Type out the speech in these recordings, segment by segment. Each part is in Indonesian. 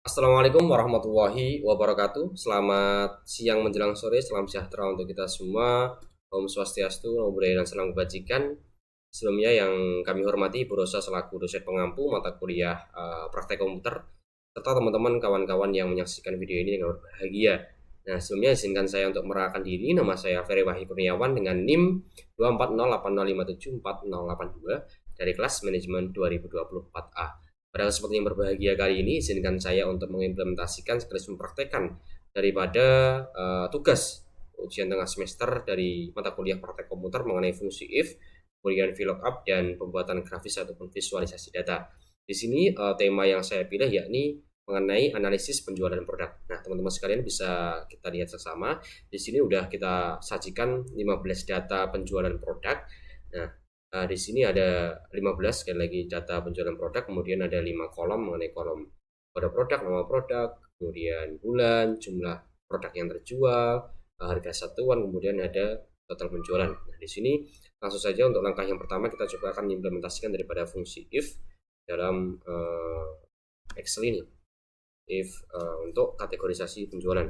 Assalamualaikum warahmatullahi wabarakatuh. Selamat siang menjelang sore, salam sejahtera untuk kita semua. Om Swastiastu, Namo Buddhaya dan Salam Kebajikan. Sebelumnya yang kami hormati Bu Rosa selaku dosen pengampu mata kuliah praktek komputer, serta teman-teman kawan-kawan yang menyaksikan video ini dengan berbahagia. Nah, sebelumnya izinkan saya untuk merahkan diri. Nama saya Ferry Wahyu Kurniawan dengan NIM 24080574082 dari kelas manajemen 2024A. Pada kesempatan yang berbahagia kali ini, izinkan saya untuk mengimplementasikan sekaligus mempraktekkan daripada tugas ujian tengah semester dari mata kuliah praktek komputer mengenai fungsi if, kemudian VLOOKUP, dan pembuatan grafis ataupun visualisasi data. Di sini tema yang saya pilih yakni mengenai analisis penjualan produk. Nah, teman-teman sekalian bisa kita lihat bersama. Di sini udah kita sajikan 15 data penjualan produk. Nah, di sini ada 15 sekali lagi data penjualan produk, kemudian ada 5 kolom mengenai kolom kode produk, nama produk, kemudian bulan, jumlah produk yang terjual, harga satuan, kemudian ada total penjualan. Nah, di sini langsung saja untuk langkah yang pertama kita coba akan implementasikan daripada fungsi if dalam Excel ini. If untuk kategorisasi penjualan.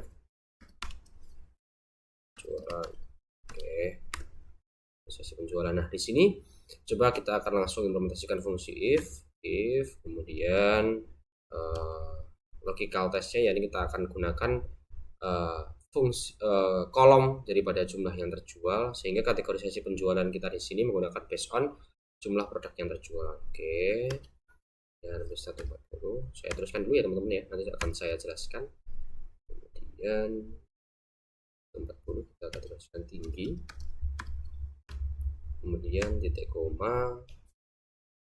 Jualan. Oke. Kategorisasi penjualan. Nah, di sini coba kita akan langsung implementasikan fungsi if kemudian logical testnya, yakni kita akan gunakan fungsi kolom daripada jumlah yang terjual, sehingga kategorisasi penjualan kita di sini menggunakan based on jumlah produk yang terjual. Oke, dan bisa 140. Saya teruskan dulu ya teman-teman ya, nanti akan saya jelaskan. Kemudian 40 kita kategorikan tinggi, kemudian titik koma,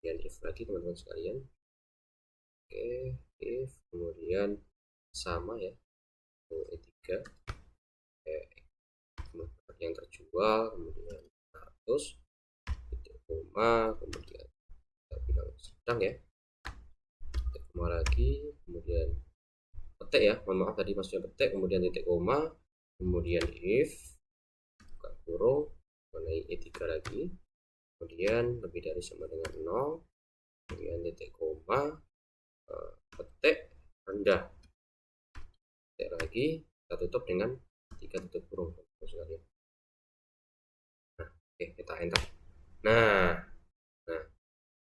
kemudian if lagi teman-teman sekalian. Oke, if kemudian sama ya, E3 yang terjual, kemudian 100, titik koma, kemudian kita bilang sedang ya, titik koma lagi, kemudian petik ya, mohon maaf tadi maksudnya petik, kemudian titik koma, kemudian if buka kurung mengenai E3 lagi, kemudian lebih dari sama dengan 0, kemudian titik koma, petik rendah, petik lagi, kita tutup dengan 3 titik kurung. Nah, oke, kita enter. Nah,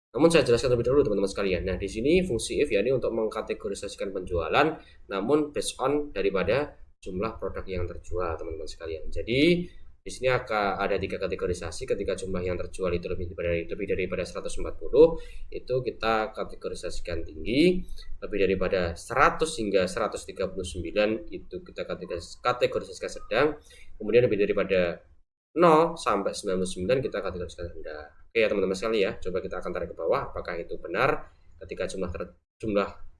namun saya jelaskan terlebih dahulu teman-teman sekalian. Nah, di sini fungsi if ya ini untuk mengkategorisasikan penjualan, namun based on daripada jumlah produk yang terjual teman-teman sekalian. Jadi di sini akan ada 3 kategorisasi. Ketika jumlah yang terjual itu lebih daripada 140, itu kita kategorisasikan tinggi. Lebih daripada 100 hingga 139 itu kita kategorisasikan sedang. Kemudian lebih daripada 0 sampai 99 kita kategoriskan rendah. Oke ya teman-teman sekali ya, coba kita akan tarik ke bawah apakah itu benar ketika jumlah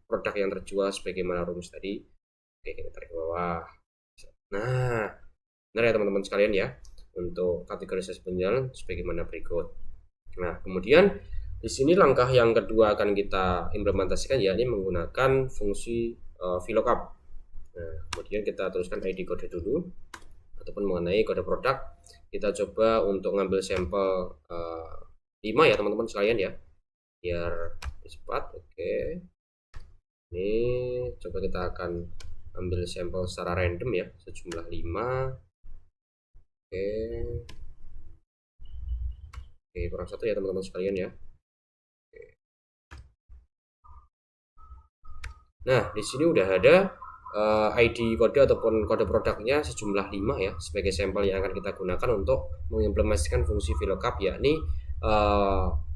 produk yang terjual sebagaimana rumus tadi. Oke, kita tarik ke bawah. Nah, benar ya teman-teman sekalian ya, untuk kategorisasi penjualan sebagaimana berikut. Nah, kemudian di sini langkah yang kedua akan kita implementasikan yakni menggunakan fungsi VLOOKUP. Nah, kemudian kita teruskan ID kode dulu ataupun mengenai kode produk. Kita coba untuk ngambil sampel 5 ya teman-teman sekalian ya, biar cepat. Oke, ini coba kita akan ambil sampel secara random ya, sejumlah 5. Oke, kurang satu ya teman-teman sekalian ya. Oke. Nah, di sini udah ada ID kode ataupun kode produknya sejumlah 5 ya, sebagai sampel yang akan kita gunakan untuk mengimplementasikan fungsi VLOOKUP, yakni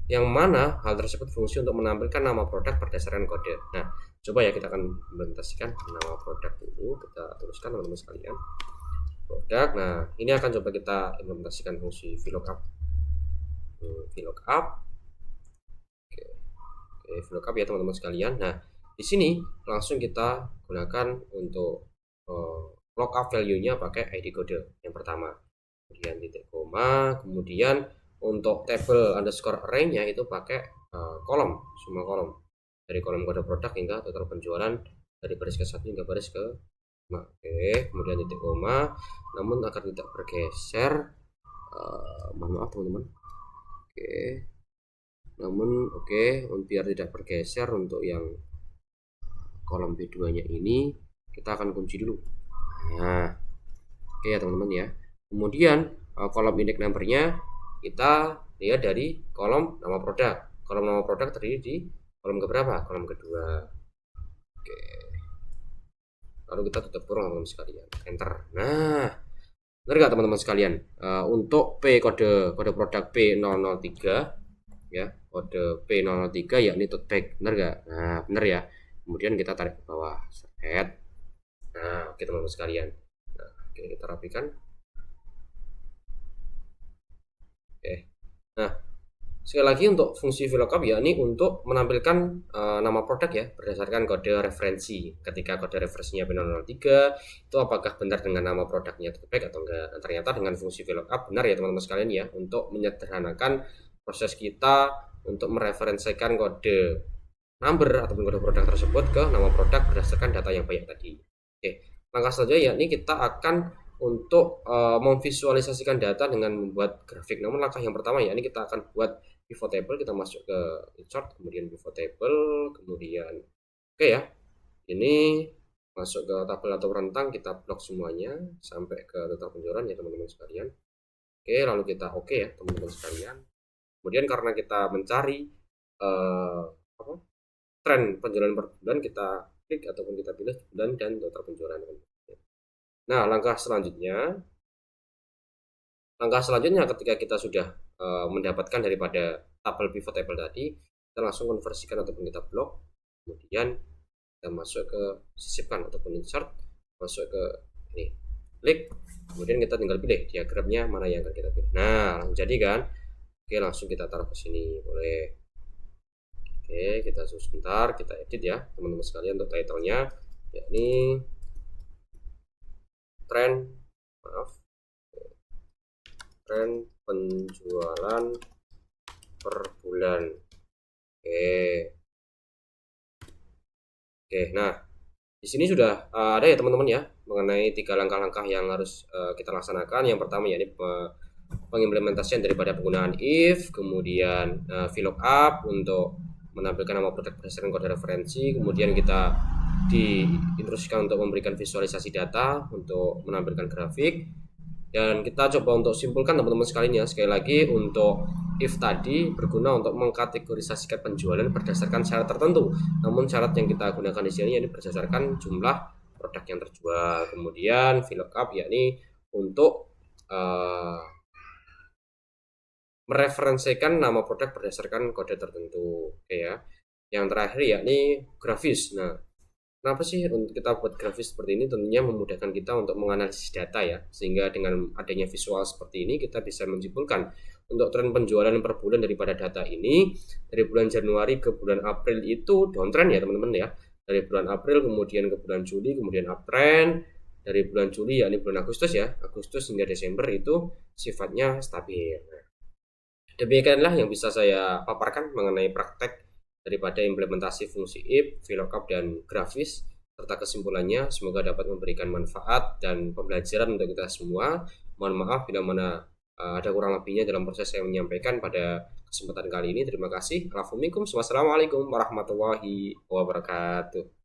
yang mana hal tersebut fungsi untuk menampilkan nama produk berdasarkan kode. Nah, coba ya kita akan implementasikan nama produk dulu, kita tuliskan teman-teman sekalian produk. Nah, ini akan coba kita implementasikan fungsi VLOOKUP. VLOOKUP. Oke, VLOOKUP ya teman-teman sekalian. Nah, di sini langsung kita gunakan untuk lookup value-nya pakai ID kode yang pertama, kemudian titik koma, kemudian untuk table underscore array-nya itu pakai kolom, semua kolom dari kolom kode produk hingga total penjualan dari baris ke 1 hingga baris ke 5. Oke, kemudian titik koma, namun agar tidak bergeser, mohon maaf teman-teman. Namun biar tidak bergeser untuk yang kolom B2-nya ini kita akan kunci dulu. Nah, oke ya teman-teman ya. Kemudian kolom index number-nya kita lihat dari kolom nama produk. Kolom nama produk terdiri di kolom keberapa? Kolom kedua. Oke. Lalu kita tutup kurung teman-teman sekalian. Enter. Nah, benar nggak teman-teman sekalian? Untuk kode produk P003 ya, kode P003 yakni tote bag, benar nggak? Nah, benar ya. Kemudian kita tarik ke bawah. Set. Nah, oke teman-teman sekalian. Nah, oke, kita rapikan. Oke. Nah, sekali lagi untuk fungsi VLOOKUP yakni untuk menampilkan nama produk ya berdasarkan kode referensi. Ketika kode referensinya P003 itu apakah benar dengan nama produknya tote bag atau enggak. Nah, ternyata dengan fungsi VLOOKUP benar ya teman-teman sekalian ya, untuk menyederhanakan proses kita untuk mereferensikan kode number ataupun kode produk tersebut ke nama produk berdasarkan data yang banyak tadi. Oke, langkah selanjutnya yakni kita akan untuk memvisualisasikan data dengan membuat grafik. Namun langkah yang pertama yakni kita akan buat pivot table. Kita masuk ke insert, kemudian pivot table, kemudian oke ya, ini masuk ke tabel atau rentang, kita blok semuanya sampai ke total penjualan ya teman-teman sekalian. Oke, lalu kita oke ya teman-teman sekalian. Kemudian karena kita mencari tren penjualan per bulan, kita klik ataupun kita pilih bulan dan total penjualan. Nah, langkah selanjutnya ketika kita sudah mendapatkan daripada tabel pivot table tadi, kita langsung konversikan ataupun kita blok, kemudian kita masuk ke sisipkan ataupun insert, masuk ke ini, klik, kemudian kita tinggal pilih diagramnya mana yang akan kita pilih. Nah, langsung jadi kan. Oke, langsung kita taruh ke sini, boleh. Oke, kita zoom sebentar, kita edit ya teman-teman sekalian untuk title-nya, yakni tren penjualan per bulan. Oke, nah di sini sudah ada ya teman-teman ya mengenai 3 langkah-langkah yang harus kita laksanakan. Yang pertama yakni pengimplementasian daripada penggunaan if, kemudian VLOOKUP untuk menampilkan nama produk berdasarkan kode referensi, kemudian kita diinstruksikan untuk memberikan visualisasi data untuk menampilkan grafik, dan kita coba untuk simpulkan teman-teman sekalian ya. Sekali lagi, untuk if tadi berguna untuk mengkategorisasikan penjualan berdasarkan syarat tertentu, namun syarat yang kita gunakan di sini ini berdasarkan jumlah produk yang terjual. Kemudian VLOOKUP yakni untuk mereferensikan nama produk berdasarkan kode tertentu. Oke ya. Yang terakhir yakni grafis. Nah, kenapa sih untuk kita buat grafis seperti ini? Tentunya memudahkan kita untuk menganalisis data ya, sehingga dengan adanya visual seperti ini kita bisa menyimpulkan untuk tren penjualan per bulan daripada data ini. Dari bulan Januari ke bulan April itu downtrend ya teman-teman ya. Dari bulan April kemudian ke bulan Juli kemudian uptrend. Dari bulan Juli yakni bulan Agustus ya, Agustus hingga Desember itu sifatnya stabil. Demikianlah yang bisa saya paparkan mengenai praktek daripada implementasi fungsi if, VLOOKUP, dan grafis, serta kesimpulannya. Semoga dapat memberikan manfaat dan pembelajaran untuk kita semua. Mohon maaf bila mana ada kurang lebihnya dalam proses saya menyampaikan pada kesempatan kali ini. Terima kasih. Assalamualaikum warahmatullahi wabarakatuh.